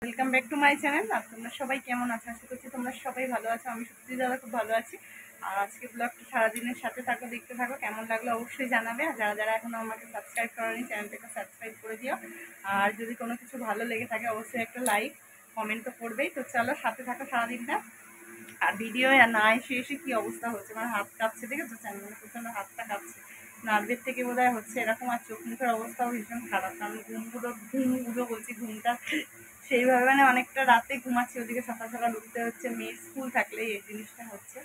Welcome back to my channel. আর তোমরা সবাই কেমন আছো? আশা করছি তোমরা সবাই ভালো আছো। আমি সত্যি দাদা খুব ভালো আছি। আর আজকে ব্লগটা সারাদিনের সাথে থাকো, দেখতে থাকো। কেমন লাগলো অবশ্যই জানাবে। আর যারা যারা এখনও আমাকে সাবস্ক্রাইব করেনি চ্যানেলটাকে সাবস্ক্রাইব করে দিও। আর যদি কোনো কিছু ভালো লেগে থাকে অবশ্যই একটা লাইক কমেন্ট তো করবেই। তো চলো সাথে থাকো সারাদিনটা। আর ভিডিও না এসে এসে কী অবস্থা হচ্ছে, মানে হাত কাঁপছে, দেখেছো? চ্যানেল প্রচণ্ড হাতটা কাঁপছে, নার্ভের থেকে বোধ হয় হচ্ছে এরকম। আর চোখ মুখের অবস্থাও ভীষণ খারাপ, কারণ ঘুমগুলো বলছি, ঘুমটা সেইভাবে মানে অনেকটা রাতে ঘুমাচ্ছি, ওদিকে সকাল সকাল উঠতে হচ্ছে। মেয়ের স্কুল থাকলে এই জিনিসটা হচ্ছে।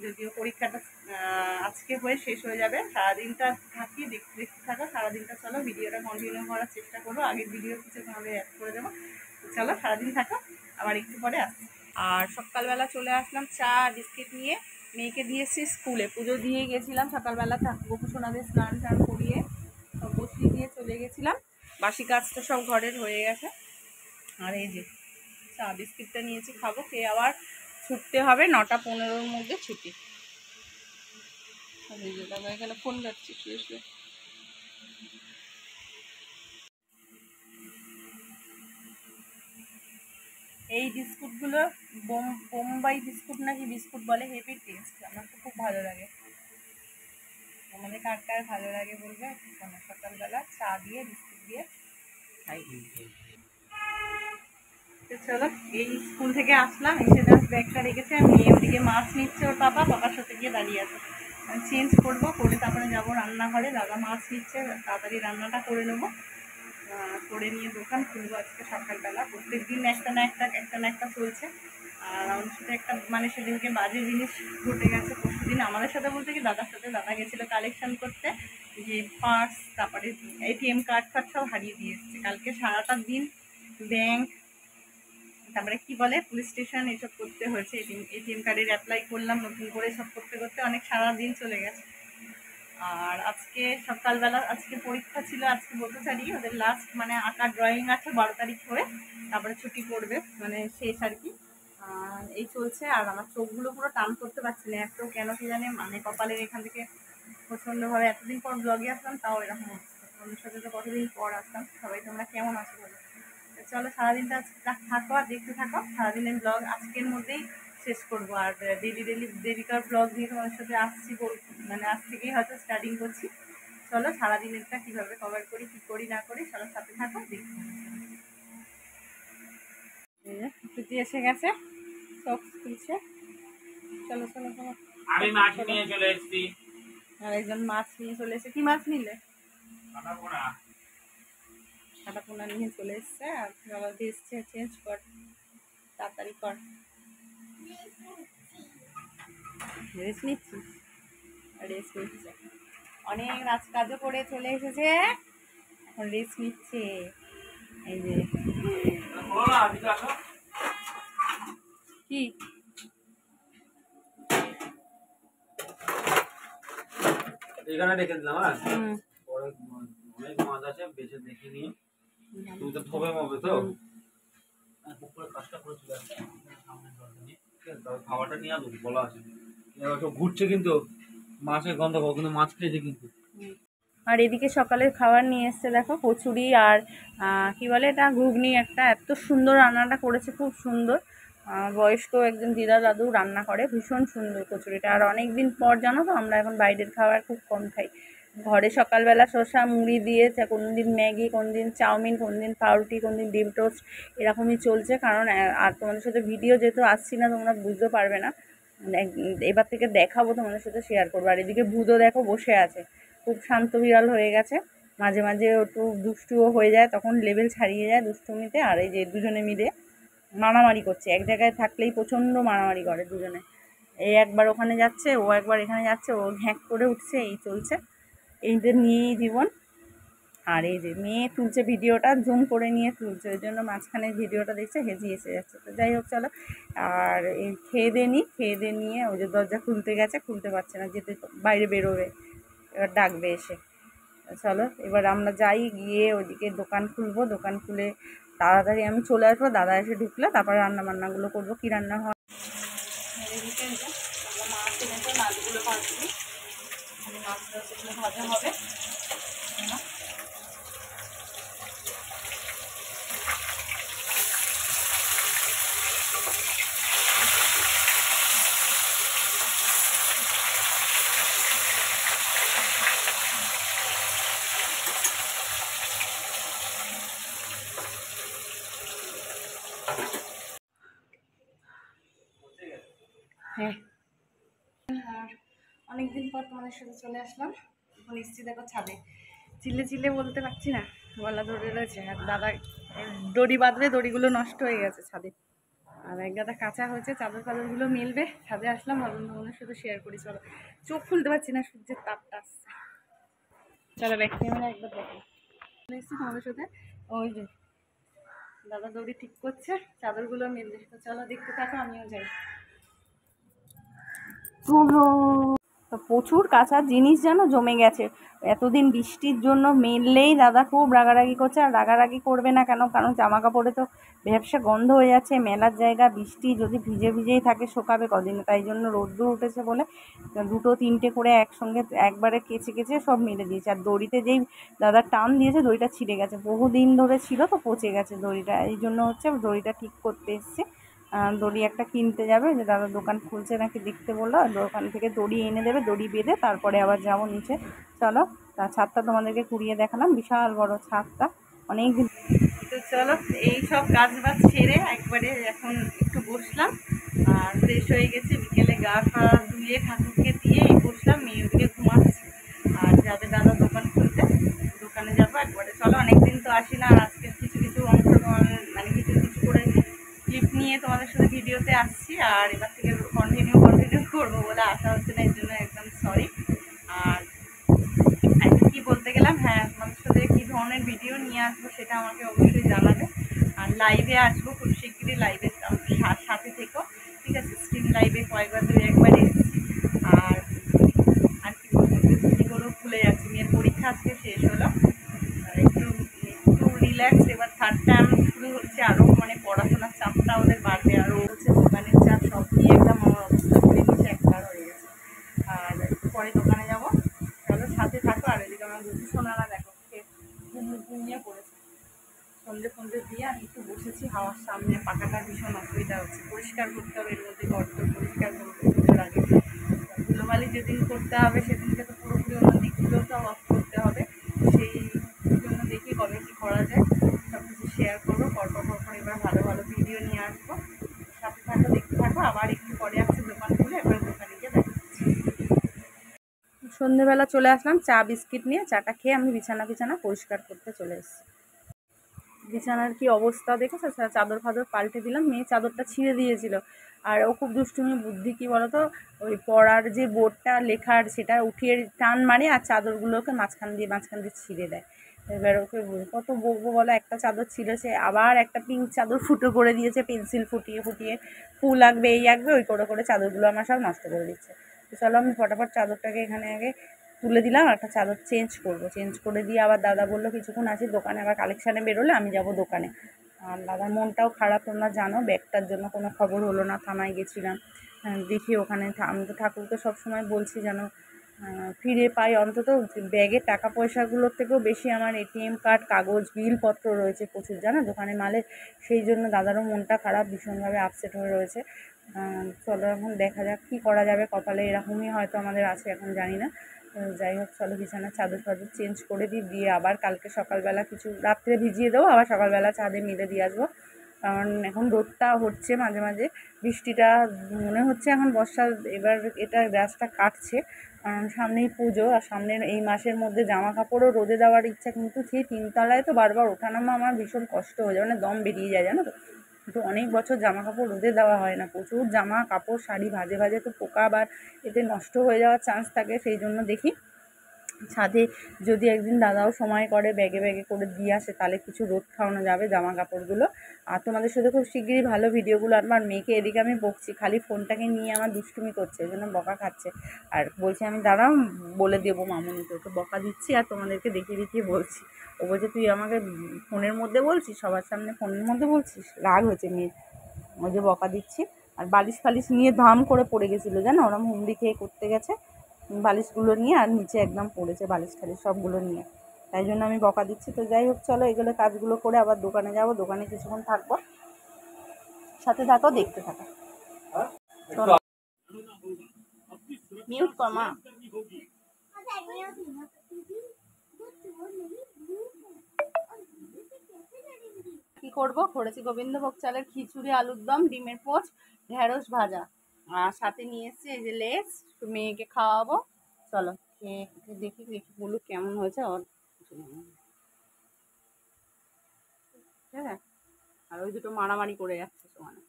যদিও পরীক্ষাটা আজকে হয়ে শেষ হয়ে যাবে, সারাদিনটা থাকি, দেখতে দেখতে থাকো সারাদিনটা। চলো ভিডিওটা কন্টিনিউ করার চেষ্টা করবো, আগের ভিডিও কিছু তোমাদের অ্যাড করে দেবো। চলো সারাদিন থাকো, আবার একটু পরে আসছি। আর সকালবেলা চলে আসলাম চা বিস্কিট নিয়ে, মেয়েকে দিয়েছি স্কুলে। পুজো দিয়ে গেছিলাম সকালবেলা, গোপু সোনাদের স্নান টান করিয়ে সব বসিয়ে দিয়ে চলে গেছিলাম। বাসি কাজ তো সব ঘরের হয়ে গেছে। আর এই যে চা বিস্কিটটা নিয়েছি, খাবো, খেয়ে আবার ছুটতে হবে। 9:15-র মধ্যে ছুটি। এই যে দাদা এখানে ফোন যাচ্ছি শুয়ে শুয়ে। এই বিস্কুটগুলো বোম্বাই বিস্কুট নাকি বিস্কুট বলে, হেভি টেস্ট, আমার তো খুব ভালো লাগে। আমাদের কার কার ভালো লাগে বলবে। সকালবেলা চা দিয়ে বিস্কুট দিয়ে খাই। তো চলো, এই স্কুল থেকে আসলাম, এসে জাস্ট ব্যাগটা রেখেছে। মেয়ে ওদিকে মাছ নিচ্ছে, ওর পাপার সাথে গিয়ে দাঁড়িয়ে আছে। আমি চেঞ্জ করবো, করে তারপরে যাবো রান্নাঘরে। দাদা মাছ নিচ্ছে, তাড়াতাড়ি রান্নাটা করে নেবো, করে নিয়ে দোকান খুলবো আজকে সকালবেলা। প্রত্যেক দিন একটা না একটা চলছে। আর আমাদের সাথে একটা মানে সেদিনকে বাজে জিনিস ঘটে গেছে পরশু দিন, আমাদের সাথে বলতে কি দাদার সাথে। দাদা গেছিলো কালেকশন করতে, যে পার্স তারপরে এটিএম কার্ড সব হারিয়ে দিয়ে এসছে। কালকে সারাটা দিন ব্যাংক, তারপরে কি বলে পুলিশ স্টেশন এসব করতে হয়েছে। এটিএম কার্ডের অ্যাপ্লাই করলাম নতুন করে, সব করতে করতে অনেক সারা দিন চলে গেছে। আর আজকে সকালবেলা আজকে পরীক্ষা ছিল, আজকে বলতে পারি ওদের লাস্ট, মানে আঁকা ড্রয়িং আছে 12 তারিখ হয়ে, তারপরে ছুটি পড়বে, মানে শেষ আর কি। এই চলছে। আর আমার চোখগুলো পুরো টান করতে পারছি না, এত কেন কি জানে, মানে কপালের এখান থেকে প্রচণ্ডভাবে। এতদিন পর ব্লগে আসলাম, তাও এরকম হচ্ছে। তোমাদের সাথে তো কতদিন পর আসলাম। সবাই তোমরা কেমন আছো বলো? চলো সারাদিনটা থাকো আর দেখতে থাকো। সারাদিনের ব্লগ আজকের মধ্যেই শেষ করবো। আর ডেলিকার ব্লগ নিয়ে তোমাদের সাথে আসছি, মানে আজ থেকেই হয়তো স্টার্টিং করছি। চলো সারাদিনেরটা কীভাবে কভার করি, কী করি না করি, চলো সাথে থাকো, দেখতে ছুটি এসে গেছে, সব খুলছে। চলো চলো চলো। আমি মাছ নিয়ে চলে এসেছি। আর একজন মাছ নিয়ে চলে এসেছে। কি মাছ নিলে? কাটা পোনা নিয়ে চলে এসছে। আর বাবা এসছে, চেঞ্জ কর, তাড়াতাড়ি কর। রেস্ট নিচ্ছিস? রেস্ট নিচ্ছে, অনেক রাত কাজও করে চলে এসেছে, এখন রেস্ট নিচ্ছে। এই যে কি এখানে রেখে দিলাম। পরে অনেক মাছ আছে, বেছে দেখে নিয়ে তুমি তো থবে মবে তো কাজটা করে চলে আসছে। খাবারটা নিয়ে আসবো বলা আছে, ঘুরছে কিন্তু মাছের গন্ধ পাবো, কিন্তু মাছ খেয়েছে কিন্তু। আর এদিকে সকালের খাবার নিয়ে এসছে, দেখো কচুরি আর কি বলে এটা, ঘুগনি একটা। এত সুন্দর রান্নাটা করেছে, খুব সুন্দর। বয়স্ক একজন দিদা দাদু রান্না করে, ভীষণ সুন্দর কচুরিটা। আর অনেক দিন পর জানো তো, আমরা এখন বাইরের খাবার খুব কম খাই। ঘরে সকালবেলা শসা মুড়ি দিয়ে, কোনোদিন ম্যাগি, কোনোদিন চাউমিন, কোনোদিন পাউরুটি, কোনোদিন ডিম টোস্ট, এরকমই চলছে। কারণ আর তোমাদের সাথে ভিডিও যেহেতু আসছি না, তোমরা বুঝতে পারবে না। এবার থেকে দেখাবো, তোমাদের সাথে শেয়ার করবো। আর এদিকে ভূতও দেখো বসে আছে, খুব শান্ত বিড়াল হয়ে গেছে। মাঝে মাঝে একটু দুষ্টুও হয়ে যায়, তখন লেভেল ছাড়িয়ে যায় দুষ্টুমিতে। আর এই যে দুজনে মিলে মারামারি করছে, এক জায়গায় থাকলেই প্রচণ্ড মারামারি করে দুজনে। এই একবার ওখানে যাচ্ছে, ও একবার এখানে যাচ্ছে, ও ঘ্যাঁক করে উঠছে, এই চলছে। এইদের নিয়েই জীবন। আর এই যে মেয়ে তুলছে ভিডিওটা, জুম করে নিয়ে তুলছে, ওই জন্য মাঝখানে ভিডিওটা দেখছে, হেজি এসে যাচ্ছে। তো যাই হোক চলো। আর এই খেয়ে দিয়ে নিয়ে ওই যে দরজা খুলতে গেছে, খুলতে পারছে না, যেতে বাইরে বেরোবে, এবার ডাকবে এসে। চলো এবার আমরা যাই, গিয়ে ওদিকে দোকান খুলবো, দোকান খুলে তাড়াতাড়ি আমি চলে আসবো। দাদা এসে ঢুকলে তারপরে রান্না বান্নাগুলো করবো। কী রান্না হয় এদিকে মাছ এনেছে, মাছগুলো ভাজছি, মাছগুলো ভাজা হবে। হ্যাঁ, আর অনেকদিন পর তোমাদের সাথে চলে আসলাম। এখন এসছি দেখো ছাদে, চিল্লে চিল্লে বলতে পারছি না, গলা ধরে রয়েছে। আর দাদা দড়ি বাঁধলে দড়িগুলো নষ্ট হয়ে গেছে ছাদে, আর এক গাদা কাঁচা হয়েছে, চাদর ফাদরগুলো মিলবে। ছাদে আসলাম, ভাবলাম তোমাদের সাথে শেয়ার করি। চলো, চোখ খুলতে পারছি না, সূর্যের তাপটা আসছে। চলো ব্যাক ক্যামেরা একবার দেখো, চলে এসছি তোমাদের সাথে। ওই যে দাদা দড়ি ঠিক করছে, চাদরগুলো মিলবে। তো চলো দেখতে থাকো, আমিও যাই। চলো। তো প্রচুর কাঁচা জিনিস যেন জমে গেছে এতদিন বৃষ্টির জন্য, মেললেই দাদা খুব রাগারাগি করছে। আর রাগারাগি করবে না কেন, কারণ জামা কাপড়ে তো ব্যবসা গন্ধ হয়ে যাচ্ছে, মেলার জায়গা, বৃষ্টি যদি ভিজে ভিজেই থাকে শোকাবে কদিনে। তাই জন্য রোদ্দুর উঠেছে বলে দুটো তিনটে করে একসঙ্গে একবারে কেচে কেচে সব মেলে দিয়েছে। আর দড়িতে যেই দাদা টান দিয়েছে দড়িটা ছিঁড়ে গেছে, বহুদিন ধরে ছিল তো পচে গেছে দড়িটা, এই জন্য হচ্ছে দড়িটা ঠিক করতে এসছে। দড়ি একটা কিনতে যাবে, যে দাদা দোকান খুলছে নাকি দেখতে বললো, দোকান থেকে দড়ি এনে দেবে, দড়ি বেঁধে তারপরে আবার যাবো নিচে। চলো, ছাদটা তোমাদেরকে ঘুরিয়ে দেখালাম, বিশাল বড় ছাদটা, অনেক দিন। তো চলো, এই সব কাজ বাজ ছেড়ে একবারে এখন একটু বসলাম, আর ফ্রেশ হয়ে গেছে। বিকেলে গা ফা ধুয়ে ঠাকুরকে দিয়ে বসলাম, মেয়ে ওদিকে ঘুমাচ্ছে। আর যাবে দাদা দোকান খুলতে, দোকানে যাবো একবারে। চলো, অনেকদিন তো আসি না, আজকে কিছু কিছু অংশ মানে কিছু কিছু করে ক্লিপ নিয়ে তোমাদের সাথে ভিডিওতে আসছি। আর এবার থেকে কন্টিনিউ করবো বলে আসা হচ্ছে না, এর জন্য একদম সরি। আর একটা কী বলতে গেলাম, হ্যাঁ, তোমাদের সাথে কী ধরনের ভিডিও নিয়ে আসবো সেটা আমাকে অবশ্যই জানাবে। আর লাইভে আসবো খুব শিগগিরই, লাইভে সাথে থেকো, ঠিক আছে? স্ট্রিম লাইভে কয়েকবার দুই একবার এসেছি। আর আর কি বলবো, কী করেও ভুলে যাচ্ছি। মেয়ের পরীক্ষা আজকে শেষ হলো, একটু একটু রিল্যাক্স। এবার থার্ড টাইম শুরু হচ্ছে, আরও মানে পড়াশোনার চাপটা ওদের বাড়বে, আরও হচ্ছে দোকানের চাপ, সব নিয়ে একদম আমার অবস্থা ঘুরে গেছে, একবার হয়ে গেছে। আর একটু পরে দোকানে যাবো, চলো সাথে থাকো। আর এদিকে আমার দুধ সোনারা দেখো ঘুমিয়ে পড়েছে। সন্ধে ফন্ধে দিয়ে আমি একটু বসেছি হাওয়ার সামনে, পাখাটা ভীষণ অসুবিধা হচ্ছে, পরিষ্কার করতে হবে, এর মধ্যে গর্ত পরিষ্কার করবো পুজোর আগে। ধুলোবালি যেদিন করতে হবে সেদিনকে তো পুরোপুরি অন্য দিকগুলো সব অফ করতে হবে, সেই জন্য দেখি কবে কী করা যায়, সব কিছু শেয়ার করবো। পরপর এবার ভালো ভালো ভিডিও নিয়ে আসবো, সাথে থাকো, দেখতে থাকো। আবার একটু পরে আসছে দোকান খুলে, এবার দোকানে গিয়ে দেখাচ্ছি। সন্ধেবেলা চলে আসলাম চা বিস্কিট নিয়ে, চাটা খেয়ে আমি বিছানা পরিষ্কার করতে চলে এসেছি। বিছানার কি অবস্থা দেখেছো, চাদর ফাদর পাল্টে দিলাম, মেয়ে চাদরটা ছিঁড়ে দিয়েছিল। আর ও খুব দুষ্টুমি বুদ্ধি, কী বলতো, ওই পড়ার যে বোর্ডটা লেখার সেটা উঠিয়ে টান মারে, আর চাদরগুলোকে মাঝখান দিয়ে ছিঁড়ে দেয়। এবার ওকে কত বকবো বলো, একটা চাদর ছিঁড়েছে, আবার একটা পিঙ্ক চাদর ফুটো করে দিয়েছে, পেন্সিল ফুটিয়ে ফুটিয়ে ফুল আঁকবে এই আঁকবে, ওই করে চাদরগুলো আমার সব নষ্ট করে দিচ্ছে। তো চলো, আমি ফটাফট চাদরটাকে এখানে আগে তুলে দিলাম, একটা চাদর চেঞ্জ করে দিয়ে আবার দাদা বললো কিছুক্ষণ আছি দোকানে, আবার কালেকশানে বেরোলে আমি যাব দোকানে। আর দাদার মনটাও খারাপ, তোমরা জানো, ব্যাগটার জন্য কোনো খবর হলো না, থানায় গেছিলাম। দেখি ওখানে আমি তো ঠাকুরকে সবসময় বলছি যেন ফিরে পাই অন্তত। ব্যাগের টাকা পয়সাগুলোর থেকেও বেশি আমার এটিএম কার্ড, কাগজ, বিলপত্র রয়েছে প্রচুর, জানো, দোকানে মালের। সেই জন্য দাদারও মনটা খারাপ, ভীষণভাবে আপসেট হয়ে রয়েছে। চলো, এখন দেখা যাক কী করা যাবে, কপালে এরকমই হয়তো আমাদের আছে, এখন জানি না। যাই হোক, চলো বিছানার চাদর ফাদর চেঞ্জ করে দিয়ে আবার কালকে সকালবেলা কিছু রাত্রে ভিজিয়ে দেবো, আবার সকালবেলা ছাদে মেলে দিয়ে আসবো। কারণ এখন রোদটা হচ্ছে মাঝে মাঝে, বৃষ্টিটা মনে হচ্ছে এখন বর্ষা এবার এটা গাছটা কাটছে, কারণ সামনেই পুজো। আর সামনের এই মাসের মধ্যে জামা কাপড়ও রোদে দেওয়ার ইচ্ছা, কিন্তু সেই তিনতলায় তো বারবার ওঠানামা আমার ভীষণ কষ্ট হয়ে যায়, মানে দম বেরিয়ে যায়, জানো তো। কিন্তু অনেক বছর জামা কাপড় রোদে দেওয়া হয় না, প্রচুর জামা কাপড় শাড়ি ভাজে ভাজে তো পোকা আবার এতে নষ্ট হয়ে যাওয়ার চান্স থাকে। সেই জন্য দেখি ছাদে যদি একদিন দাদাও সময় করে ব্যাগে করে দিয়ে আসে, তাহলে কিছু রোদ খাওয়ানো যাবে জামা কাপড়গুলো। আর তোমাদের সাথে খুব শিগগিরই ভালো ভিডিওগুলো। আমার মেয়েকে এদিকে আমি বকছি, খালি ফোনটাকে নিয়ে আমার দুষ্টুমি করছে, এই জন্য বকা খাচ্ছে। আর বলছে আমি দাঁড়াও বলে দেবো মামুনিকে, ওকে বকা দিচ্ছি আর তোমাদেরকে দেখিয়ে বলছি। ও বলছে তুই আমাকে ফোনের মধ্যে বলছিস, সবার সামনে ফোনের মধ্যে বলছিস, রাগ হয়েছে মেয়ে, ওই যে বকা দিচ্ছি। আর বালিশ ফালিশ নিয়ে ধাম করে পড়ে গেছিলো, জানো, ওরা হুমড়ি খেয়ে করতে গেছে, বালিশগুলো নিয়ে আর নিচে একদম পড়েছে বালিশ টালিশ সবগুলো নিয়ে, তাই জন্য আমি বকা দিচ্ছি। তো যাই হোক, চলো এগুলো কাজগুলো করে আবার দোকানে যাব, দোকানে কিছুক্ষণ থাকবো, সাথে থাকো, দেখতে থাকো। চলো, মিউট কর মা। কি করবো, করেছি গোবিন্দভোগ চালের খিচুড়ি, আলুর দম, ডিমের পোচ, ঢেঁড়স ভাজা, আর সাথে নিয়ে এসছি এই যে লেস, একটু মেয়েকে খাওয়াবো। চলো খেয়ে দেখি দেখি বলুক কেমন হয়েছে। ঠিক আছে, আর ওই দুটো মারামারি করে যাচ্ছে সমানে।